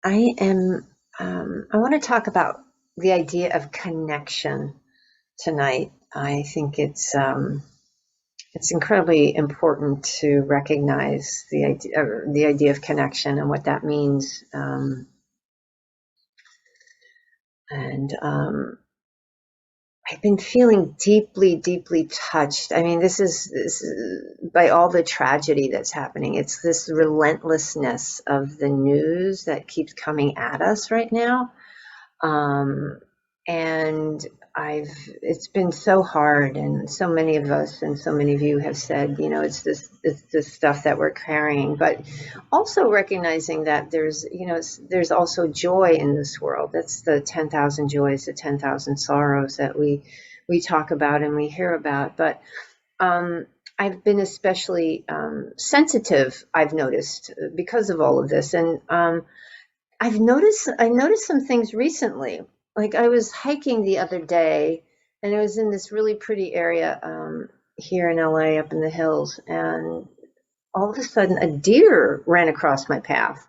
I want to talk about the idea of connection tonight. I think it's incredibly important to recognize the idea of connection and what that means. And I've been feeling deeply, deeply touched. I mean, this is by all the tragedy that's happening. It's this relentlessness of the news that keeps coming at us right now. Um, and it's been so hard, and so many of us and so many of you have said, it's this stuff that we're carrying, but also recognizing that there's also joy in this world. That's the 10,000 joys, the 10,000 sorrows that we talk about and we hear about. But I've been especially sensitive, I've noticed, because of all of this. And I noticed some things recently. Like I was hiking the other day, and I was in this really pretty area here in LA, up in the hills, and all of a sudden a deer ran across my path,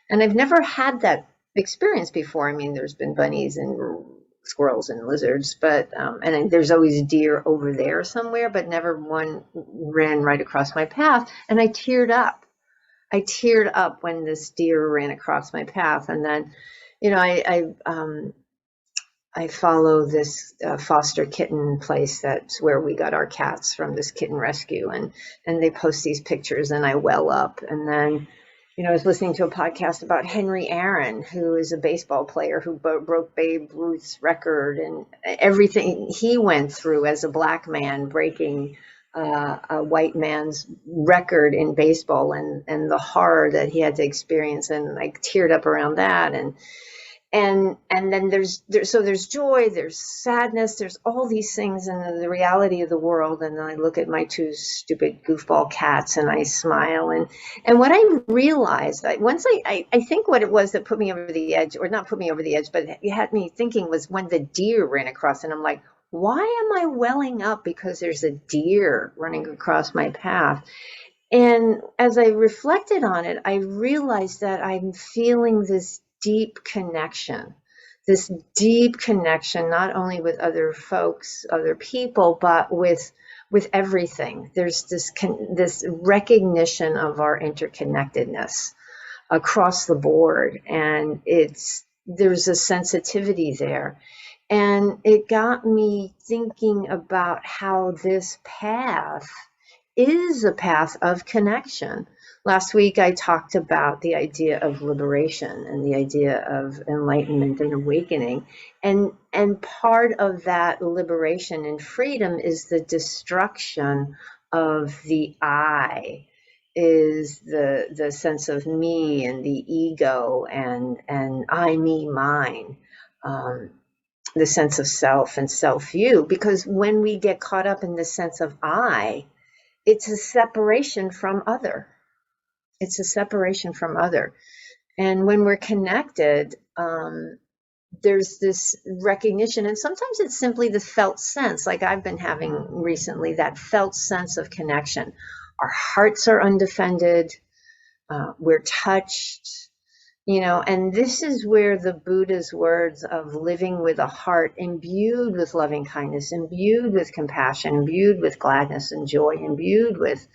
and I've never had that experience before. I mean, there's been bunnies and squirrels and lizards, but and there's always deer over there somewhere, but never one ran right across my path, and I teared up. I teared up when this deer ran across my path. And then, you know, I follow this foster kitten place. That's where we got our cats, from this kitten rescue, and they post these pictures, and I well up. And then, I was listening to a podcast about Henry Aaron, who is a baseball player who broke Babe Ruth's record, and everything he went through as a black man, breaking a white man's record in baseball, and the horror that he had to experience. And I teared up around that. And then there's joy, there's sadness, there's all these things in the reality of the world. And then I look at my two stupid goofball cats and I smile. And what I realized, I think what it was that put me over the edge, or not put me over the edge, but it had me thinking, was when the deer ran across. And I'm like, why am I welling up because there's a deer running across my path? And as I reflected on it, I realized that I'm feeling this deep connection, not only with other folks, other people, but with everything. There's this recognition of our interconnectedness across the board, and there's a sensitivity there. And it got me thinking about how this path is a path of connection. Last week, I talked about the idea of liberation and the idea of enlightenment and awakening. And part of that liberation and freedom is the destruction of the I, is the sense of me and the ego and I, me, mine. The sense of self and self-view, because when we get caught up in the sense of I, it's a separation from other. It's a separation from other. And when we're connected, there's this recognition, and sometimes it's simply the felt sense, like I've been having recently, that felt sense of connection. Our hearts are undefended. We're touched. And this is where the Buddha's words of living with a heart imbued with loving kindness, imbued with compassion, imbued with gladness and joy, imbued with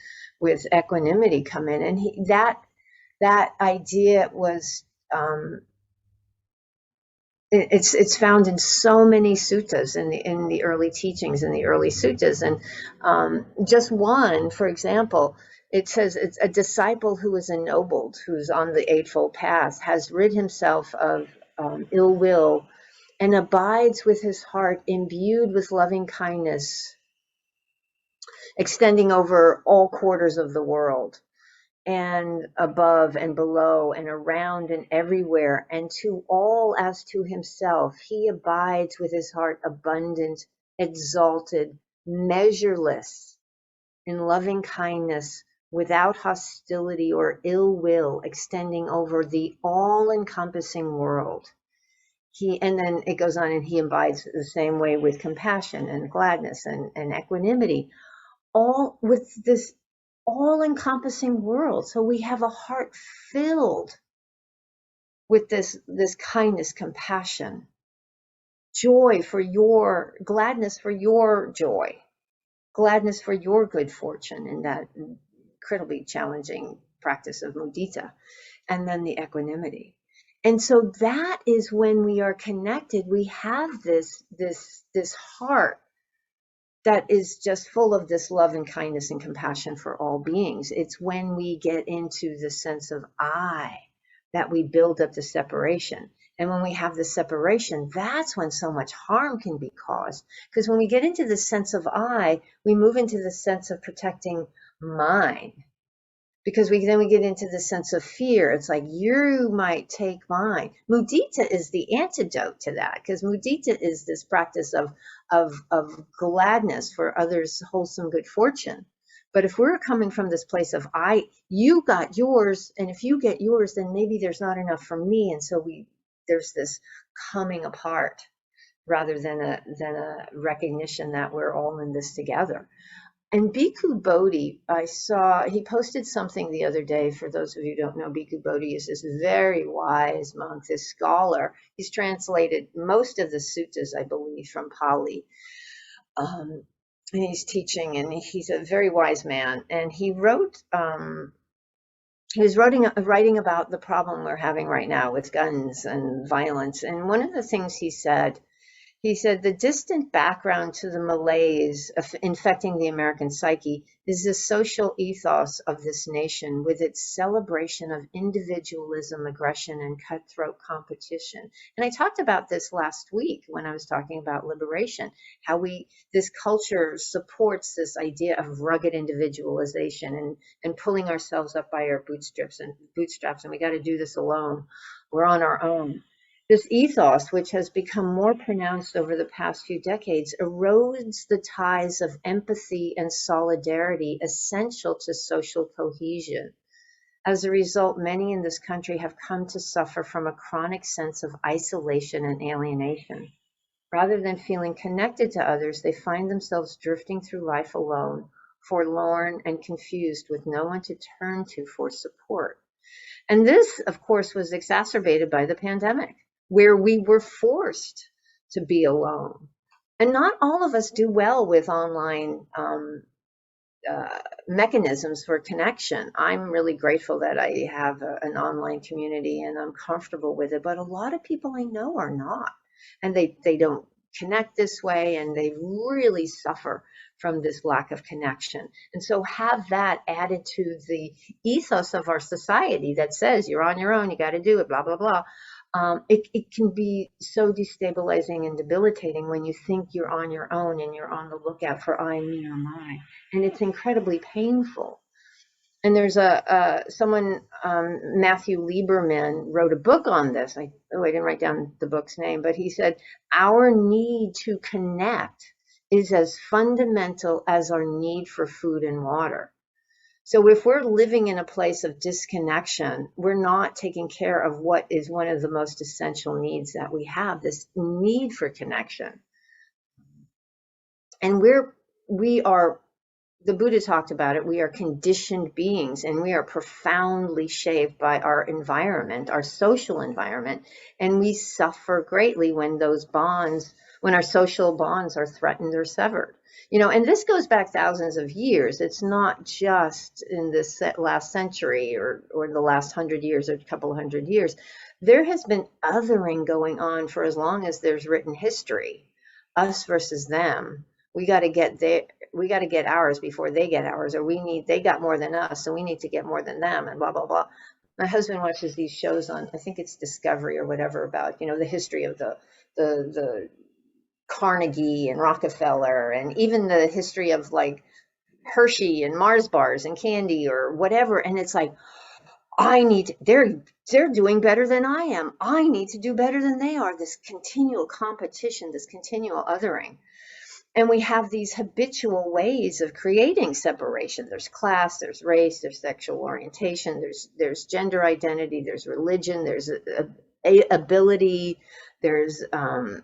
equanimity come in. And that idea was, it's found in so many suttas, in the early teachings, in the early suttas. And just one, for example, it says, it's a disciple who is ennobled, who's on the Eightfold Path, has rid himself of ill will and abides with his heart imbued with loving kindness, extending over all quarters of the world, and above and below and around and everywhere, and to all as to himself. He abides with his heart abundant, exalted, measureless, in loving kindness, without hostility or ill will, extending over the all-encompassing world. And then it goes on, and he abides the same way with compassion and gladness and equanimity, all with this all-encompassing world. So we have a heart filled with this kindness, compassion, joy for your gladness, for your joy, gladness for your good fortune in that incredibly challenging practice of mudita, and then the equanimity. And so that is when we are connected, we have this heart that is just full of this love and kindness and compassion for all beings. It's when we get into the sense of I that we build up the separation. And when we have the separation, that's when so much harm can be caused. Because when we get into the sense of I, we move into the sense of protecting mine, because then we get into the sense of fear. It's like, you might take mine. Mudita is the antidote to that, because mudita is this practice of gladness for others' wholesome good fortune. But if we're coming from this place of you got yours, and if you get yours, then maybe there's not enough for me, and so there's this coming apart rather than a recognition that we're all in this together. And Bhikkhu Bodhi, I saw, he posted something the other day. For those of you who don't know, Bhikkhu Bodhi is this very wise monk, this scholar. He's translated most of the suttas, I believe, from Pali. And he's teaching, and he's a very wise man. And he wrote, he was writing about the problem we're having right now with guns and violence. And one of the things he said, the distant background to the malaise infecting the American psyche is the social ethos of this nation, with its celebration of individualism, aggression, and cutthroat competition. And I talked about this last week when I was talking about liberation, how this culture supports this idea of rugged individualization and pulling ourselves up by our bootstraps, and we got to do this alone. We're on our own. This ethos, which has become more pronounced over the past few decades, erodes the ties of empathy and solidarity essential to social cohesion. As a result, many in this country have come to suffer from a chronic sense of isolation and alienation. Rather than feeling connected to others, they find themselves drifting through life alone, forlorn and confused, with no one to turn to for support. And this, of course, was exacerbated by the pandemic, where we were forced to be alone. And not all of us do well with online mechanisms for connection. I'm really grateful that I have an online community and I'm comfortable with it, but a lot of people I know are not. And they don't connect this way, and they really suffer from this lack of connection. And so have that added to the ethos of our society that says you're on your own, you got to do it, blah, blah, blah. It can be so destabilizing and debilitating when you think you're on your own and you're on the lookout for I, me, or mine. And it's incredibly painful. And there's someone, Matthew Lieberman, wrote a book on this. I didn't write down the book's name, but he said, our need to connect is as fundamental as our need for food and water. So if we're living in a place of disconnection, we're not taking care of what is one of the most essential needs that we have, this need for connection. And we are, the Buddha talked about it, we are conditioned beings, and we are profoundly shaped by our environment, our social environment, and we suffer greatly when when our social bonds are threatened or severed. And this goes back thousands of years. It's not just in this last century or the last 100 years or a couple of 100 years. There has been othering going on for as long as there's written history, us versus them. We got to get ours before they get ours, or they got more than us, so we need to get more than them, and blah, blah, blah. My husband watches these shows on, I think it's Discovery or whatever, about, the history of the Carnegie and Rockefeller, and even the history of like Hershey and Mars bars and candy or whatever. And it's like, they're doing better than I am. I need to do better than they are. This continual competition, this continual othering. And we have these habitual ways of creating separation. There's class, there's race, there's sexual orientation, there's gender identity, there's religion, there's ability, there's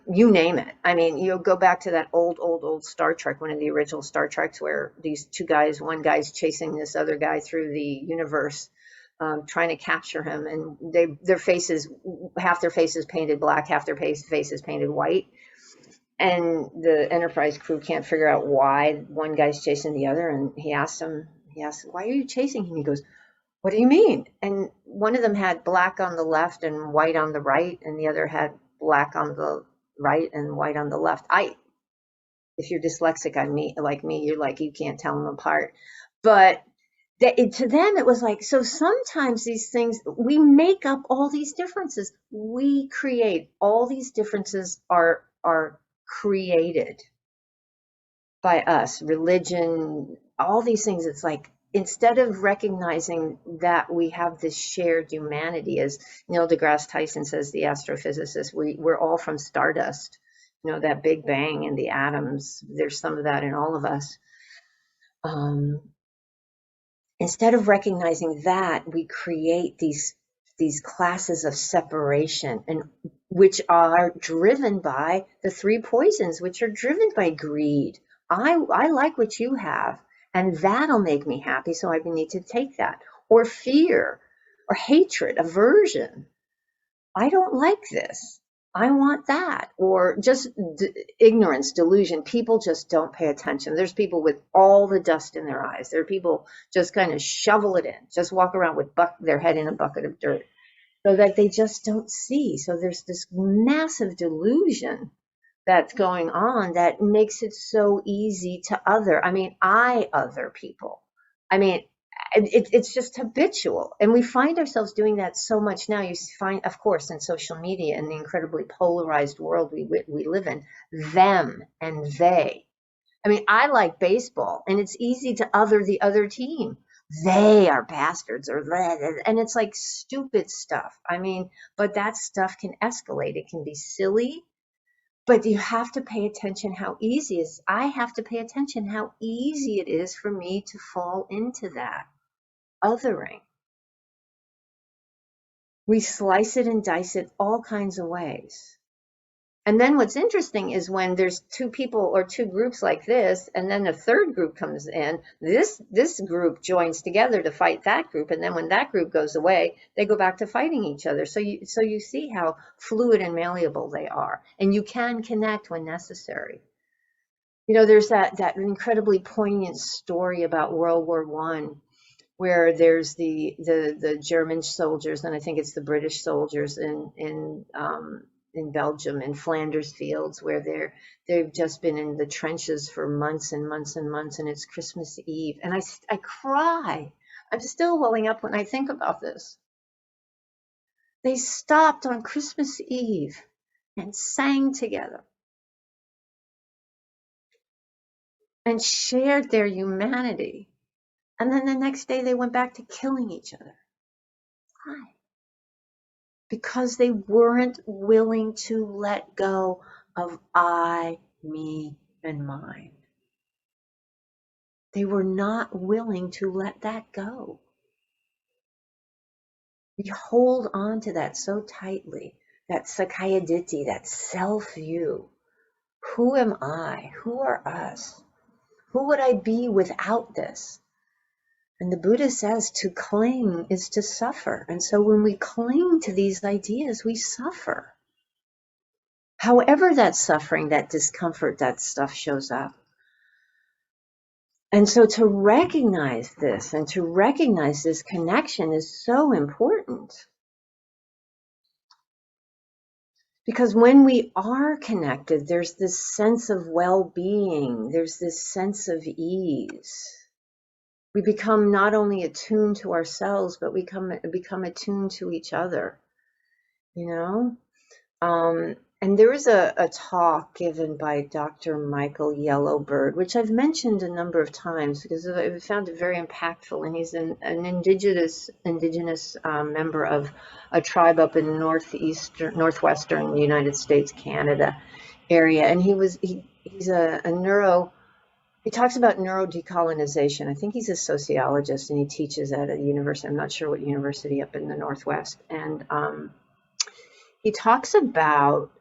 you name it. I mean, you go back to that old Star Trek, one of the original Star Treks, where these two guys, one guy's chasing this other guy through the universe, trying to capture him, and their faces, half their faces painted black, half their faces painted white, and the Enterprise crew can't figure out why one guy's chasing the other. And he asks, why are you chasing him? He goes, what do you mean? And one of them had black on the left and white on the right, and the other had black on the right and white on the left. If you're dyslexic, like me, you're like, you can't tell them apart. But to them, it was like, so sometimes these things, we make up all these differences. We create all these differences are created by us, religion, all these things. It's like, instead of recognizing that we have this shared humanity, as Neil deGrasse Tyson says, the astrophysicist, we're all from stardust, that Big Bang and the atoms. There's some of that in all of us. Instead of recognizing that, we create these classes of separation, and which are driven by the three poisons, which are driven by greed. I like what you have, and that'll make me happy, so I need to take that. Or fear, or hatred, aversion. I don't like this. I want that. Or just ignorance, delusion. People just don't pay attention. There's people with all the dust in their eyes. There are people just kind of shovel it in, just walk around with their head in a bucket of dirt, so that they just don't see. So there's this massive delusion that's going on that makes it so easy to other people. I mean, it's just habitual, and we find ourselves doing that so much now. You find, of course, in social media and the incredibly polarized world we live in, them and they. I mean, I like baseball, and it's easy to other the other team. They are bastards, and it's like stupid stuff. I mean, but that stuff can escalate. It can be silly, but you have to pay attention how easy it is. I have to pay attention how easy it is for me to fall into that othering. We slice it and dice it all kinds of ways. And then what's interesting is when there's two people or two groups like this, and then a third group comes in, this group joins together to fight that group, and then when that group goes away, they go back to fighting each other. So you see how fluid and malleable they are, and you can connect when necessary. There's that incredibly poignant story about World War One, where there's the German soldiers, and I think it's the British soldiers in Belgium, in Flanders fields, where they've just been in the trenches for months and months and months, and it's Christmas Eve, and I cry. I'm still welling up when I think about this. They stopped on Christmas Eve and sang together and shared their humanity. And then the next day they went back to killing each other. Why? Because they weren't willing to let go of I, me, and mine. They were not willing to let that go. We hold on to that so tightly, that sakayaditi, that self-view. Who am I? Who are us? Who would I be without this? And the Buddha says to cling is to suffer. And so when we cling to these ideas, we suffer. However that suffering, that discomfort, that stuff shows up. And so to recognize this and to recognize this connection is so important. Because when we are connected, there's this sense of well-being, there's this sense of ease. We become not only attuned to ourselves, but we become attuned to each other, And there was a talk given by Dr. Michael Yellowbird, which I've mentioned a number of times because I found it very impactful. And he's an indigenous member of a tribe up in northwestern United States, Canada area. And he's he talks about neurodecolonization. I think he's a sociologist, and he teaches at a university. I'm not sure what university up in the Northwest. And he talks about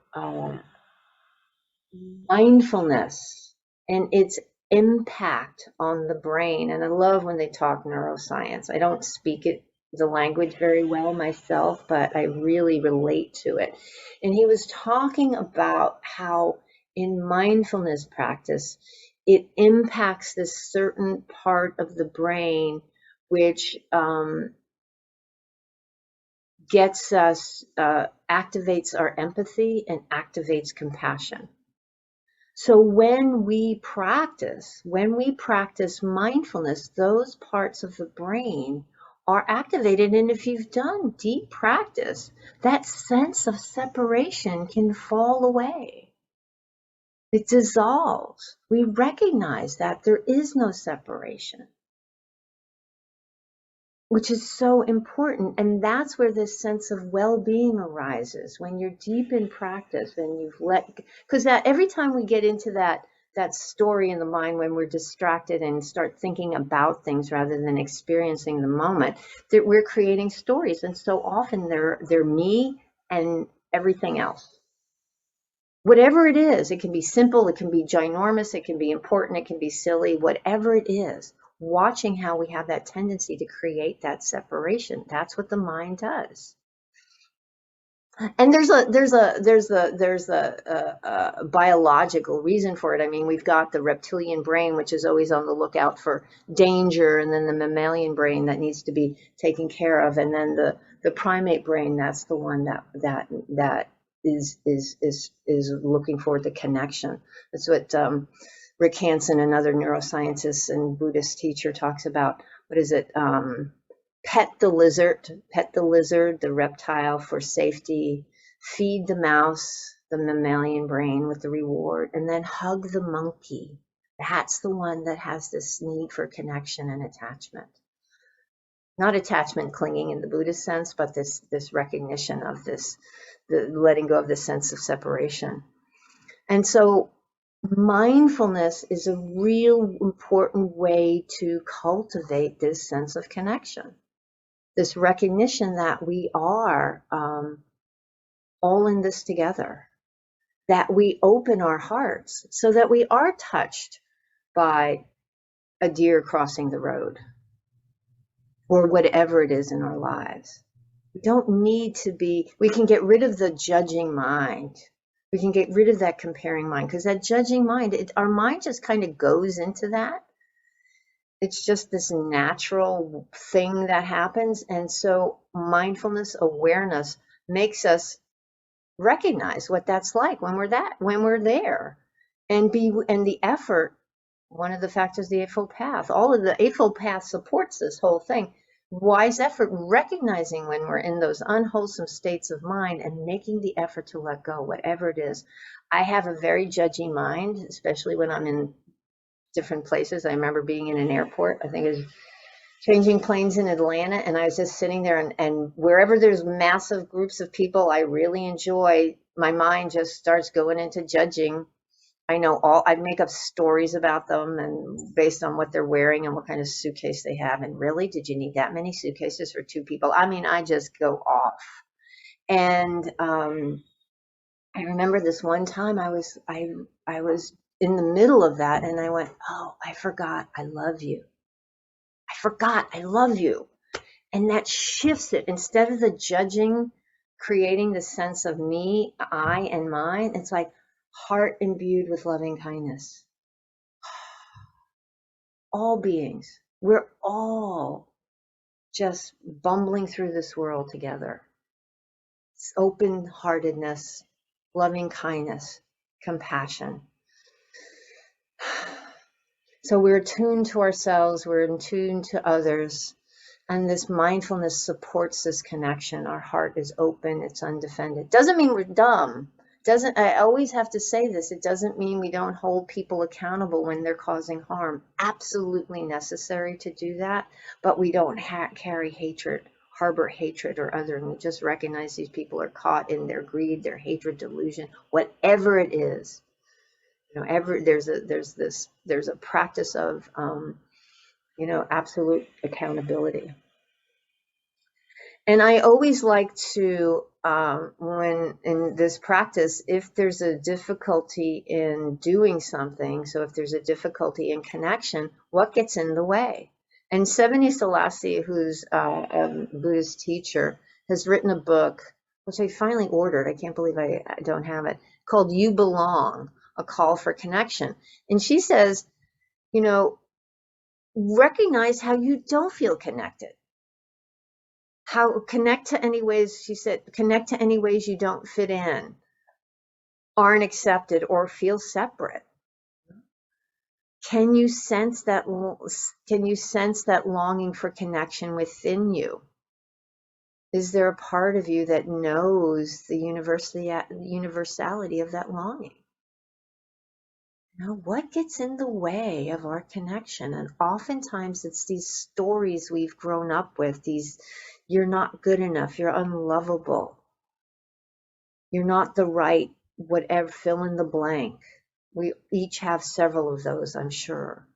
mindfulness and its impact on the brain. And I love when they talk neuroscience. I don't speak it the language very well myself, but I really relate to it. And he was talking about how in mindfulness practice, it impacts this certain part of the brain which gets us, activates our empathy and activates compassion. So when we practice mindfulness, those parts of the brain are activated. And if you've done deep practice, that sense of separation can fall away. It dissolves. We recognize that there is no separation, which is so important. And that's where this sense of well-being arises when you're deep in practice and you've because that every time we get into that story in the mind when we're distracted and start thinking about things rather than experiencing the moment, that we're creating stories. And so often they're me and everything else. Whatever it is, it can be simple, it can be ginormous, it can be important, it can be silly, whatever it is, watching how we have that tendency to create that separation. That's what the mind does. And there's a biological reason for it. I mean, we've got the reptilian brain, which is always on the lookout for danger, and then the mammalian brain that needs to be taken care of, and then the primate brain, that's the one that is looking for the connection. That's what Rick Hansen, another neuroscientist and Buddhist teacher, talks about. What is it? Pet the lizard, the reptile for safety, feed the mouse, the mammalian brain with the reward, and then hug the monkey. That's the one that has this need for connection and attachment. Not attachment clinging in the Buddhist sense, but this recognition of the letting go of the sense of separation. And so mindfulness is a real important way to cultivate this sense of connection. This recognition that we are all in this together, that we open our hearts so that we are touched by a deer crossing the road or whatever it is in our lives. We don't need to be, we can get rid of the judging mind. We can get rid of that comparing mind, because that judging mind, our mind just kind of goes into that. It's just this natural thing that happens. And so mindfulness awareness makes us recognize what that's like when we're there, and the effort. One of the factors, the Eightfold Path, all of the Eightfold Path supports this whole thing. Wise effort, recognizing when we're in those unwholesome states of mind and making the effort to let go, whatever it is. I have a very judgy mind, especially when I'm in different places. I remember being in an airport, I think it was changing planes in Atlanta, and I was just sitting there, and wherever there's massive groups of people I really enjoy, my mind just starts going into judging. I make up stories about them and based on what they're wearing and what kind of suitcase they have. And really, did you need that many suitcases for two people? I mean, I just go off. And I remember this one time I was in the middle of that, and I went, "Oh, I forgot I love you. I forgot I love you." And that shifts it. Instead of the judging creating the sense of me, I, and mine, it's like heart imbued with loving kindness. All beings, we're all just bumbling through this world together. It's open heartedness, loving kindness, compassion. So we're attuned to ourselves, we're in tune to others, and this mindfulness supports this connection. Our heart is open, it's undefended. Doesn't mean we're dumb. I always have to say this, it doesn't mean we don't hold people accountable when they're causing harm. Absolutely necessary to do that, but we don't carry hatred, harbor hatred or other, and we just recognize these people are caught in their greed, their hatred, delusion, whatever it is. There's a practice of absolute accountability. And I always like to, when in this practice, if there's a difficulty in doing something, so if there's a difficulty in connection, what gets in the way? And Sebene Selassie, who's a Buddhist teacher, has written a book, which I finally ordered. I can't believe I don't have it, called You Belong, A Call for Connection. And she says, you know, recognize how you don't feel connected. How connect to any ways, she said, connect to any ways you don't fit in, aren't accepted, or feel separate. Can you sense that? Can you sense that longing for connection within you? Is there a part of you that knows the universality of that longing? Now, what gets in the way of our connection? And oftentimes it's these stories we've grown up with, these, you're not good enough, you're unlovable, you're not the right, whatever, fill in the blank. We each have several of those, I'm sure.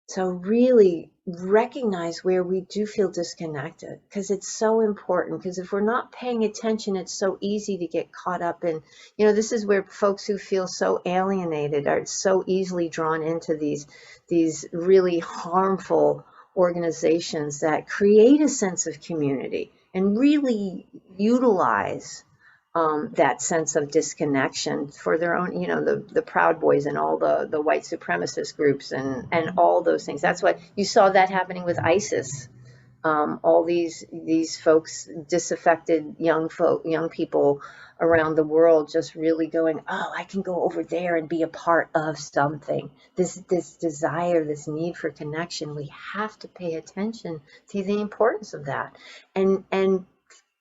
So really recognize where we do feel disconnected, because it's so important. Because if we're not paying attention, it's so easy to get caught up in, this is where folks who feel so alienated are so easily drawn into these really harmful organizations that create a sense of community and really utilize that sense of disconnection for their own, the Proud Boys and all the white supremacist groups and all those things. That's what you saw that happening with ISIS. All these folks, disaffected young people around the world, just really going, oh, I can go over there and be a part of something. This desire, this need for connection. We have to pay attention to the importance of that, and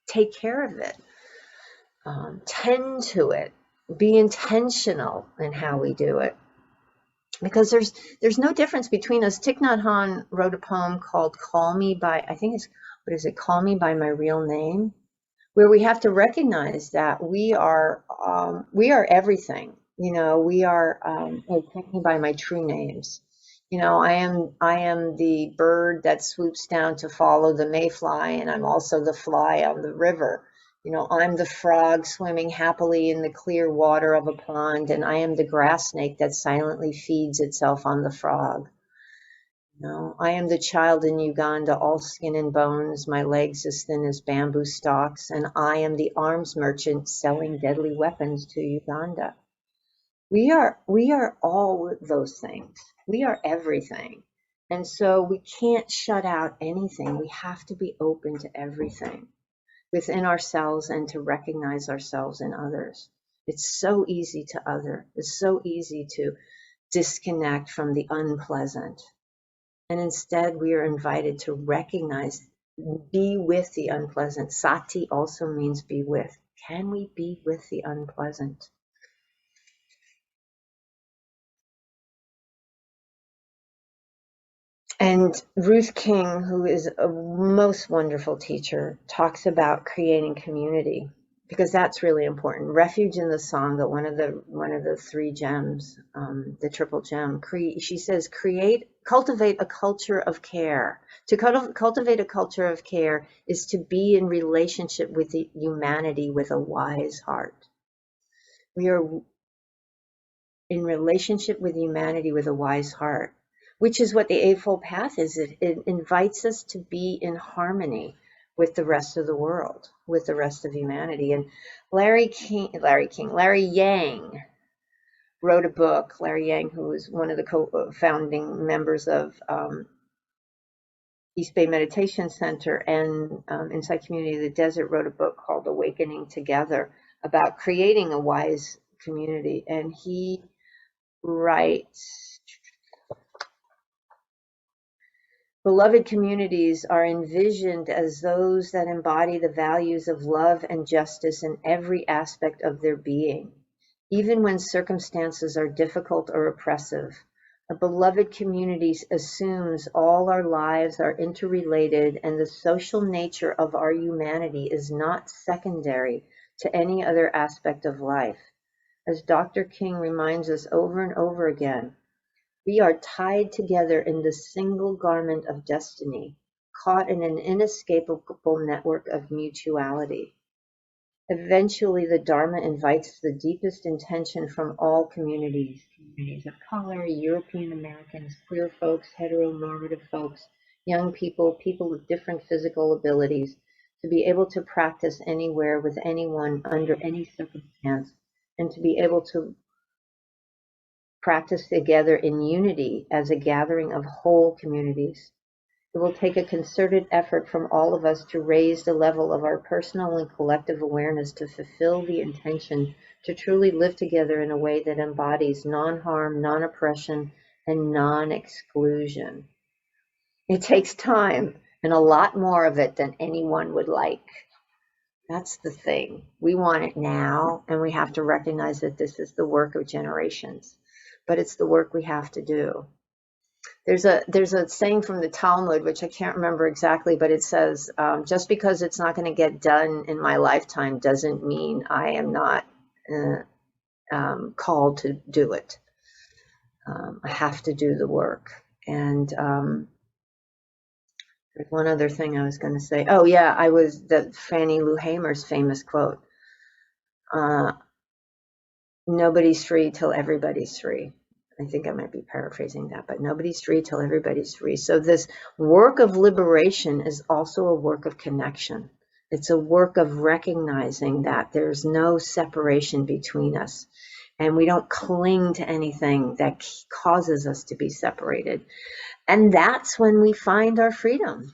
take care of it. Tend to it, be intentional in how we do it, because there's no difference between us. Thich Nhat Hanh wrote a poem called "Call Me by," I think it's, what is it? "Call Me by My Real Name," where we have to recognize that we are everything. We are, "Call Me by My True Names." I am the bird that swoops down to follow the mayfly, and I'm also the fly on the river. I'm the frog swimming happily in the clear water of a pond, and I am the grass snake that silently feeds itself on the frog. I am the child in Uganda, all skin and bones, my legs as thin as bamboo stalks, and I am the arms merchant selling deadly weapons to Uganda. We are all those things. We are everything. And so we can't shut out anything. We have to be open to everything within ourselves and to recognize ourselves in others. It's so easy to other. It's so easy to disconnect from the unpleasant. And instead, we are invited to recognize, be with the unpleasant. Sati also means be with. Can we be with the unpleasant? And Ruth King, who is a most wonderful teacher, talks about creating community, because that's really important. Refuge in the Sangha, one of the three gems, the triple gem. She says, cultivate a culture of care. To cultivate a culture of care is to be in relationship with the humanity with a wise heart. We are in relationship with humanity with a wise heart, which is what the Eightfold Path is. It invites us to be in harmony with the rest of the world, with the rest of humanity. And Larry Yang wrote a book. Larry Yang, who was one of the co-founding members of East Bay Meditation Center and Inside Community of the Desert, wrote a book called Awakening Together about creating a wise community. And he writes, beloved communities are envisioned as those that embody the values of love and justice in every aspect of their being, even when circumstances are difficult or oppressive. A beloved community assumes all our lives are interrelated, and the social nature of our humanity is not secondary to any other aspect of life. As Dr. King reminds us over and over again, we are tied together in the single garment of destiny, caught in an inescapable network of mutuality. Eventually, the Dharma invites the deepest intention from all communities, communities of color, European Americans, queer folks, heteronormative folks, young people, people with different physical abilities, to be able to practice anywhere with anyone under any circumstance, and to be able to practice together in unity as a gathering of whole communities. It will take a concerted effort from all of us to raise the level of our personal and collective awareness to fulfill the intention to truly live together in a way that embodies non-harm, non-oppression, and non-exclusion. It takes time and a lot more of it than anyone would like. That's the thing. We want it now, and we have to recognize that this is the work of generations, but it's the work we have to do. There's a saying from the Talmud, which I can't remember exactly, but it says, just because it's not going to get done in my lifetime doesn't mean I am not called to do it. I have to do the work. And there's one other thing I was going to say. Oh yeah, the Fannie Lou Hamer's famous quote, nobody's free till everybody's free. I think I might be paraphrasing that, but nobody's free till everybody's free. So this work of liberation is also a work of connection. It's a work of recognizing that there's no separation between us, and we don't cling to anything that causes us to be separated. And that's when we find our freedom.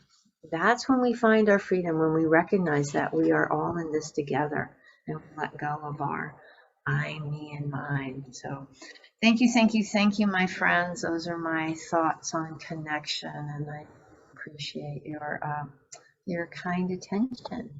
That's when we find our freedom, when we recognize that we are all in this together and we let go of our I, me, and mine. So thank you, thank you, thank you, my friends. Those are my thoughts on connection, and I appreciate your kind attention.